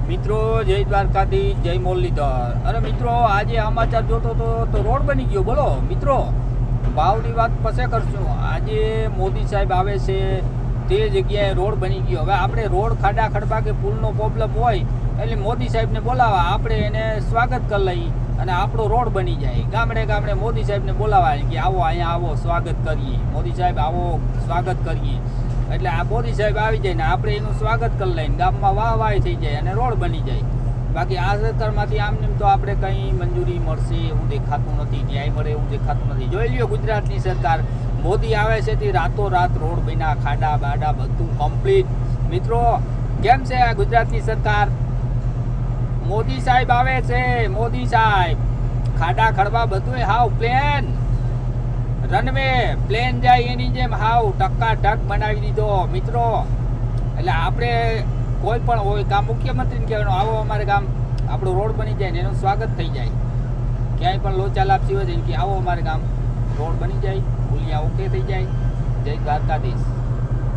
મિત્રો જય દ્વારકાધીશ, જય મુરલીધર. અરે મિત્રો, આજે સમાચાર જોતો તો રોડ બની ગયો. બોલો મિત્રો, ભાવની વાત પછી કરશું. આજે મોદી સાહેબ આવે છે, તે જગ્યાએ રોડ બની ગયો. હવે આપણે રોડ ખાડા ખડબા કે પુલનો પ્રોબ્લેમ હોય એટલે મોદી સાહેબને બોલાવવા, આપણે એને સ્વાગત કરી લઈએ અને આપણો રોડ બની જાય. ગામડે ગામડે મોદી સાહેબને બોલાવવા કે આવો, અહીંયા આવો, સ્વાગત કરીએ. મોદી સાહેબ આવો, સ્વાગત કરીએ. એટલે આ મોદી સાહેબ આવી જાય ને આપણે એનું સ્વાગત કરી લઈને ગામમાં વાહ વાહ થઈ જાય અને રોડ બની જાય. બાકી આ સરકારમાંથી આમ તો આપણે કંઈ મંજૂરી મળશે એવું દેખાતું નથી, ન્યાય મળે એવું દેખાતું નથી. જોઈ લ્યો ગુજરાતની સરકાર, મોદી આવે છે તે રાતોરાત રોડ બન્યા, ખાડા બાડા બધું કમ્પ્લીટ. મિત્રો કેમ છે આ ગુજરાતની સરકાર? મોદી સાહેબ આવે છે, મોદી સાહેબ. ખાડા ખડવા બધું હાવ પ્લેન, રનવે પ્લેન જાય એની જેમ હાવ ટકાટક બનાવી દીધો મિત્રો. એટલે આપણે કોઈ પણ હોય ગામ મુખ્યમંત્રીને કહેવાનું આવો અમારે ગામ, આપણો રોડ બની જાય ને એનું સ્વાગત થઈ જાય. ક્યાંય પણ લોચા લાપસી હોય કે આવો અમારે ગામ, રોડ બની જાય, ભૂલિયા ઓકે થઈ જાય. જય દ્વારકાધીશ.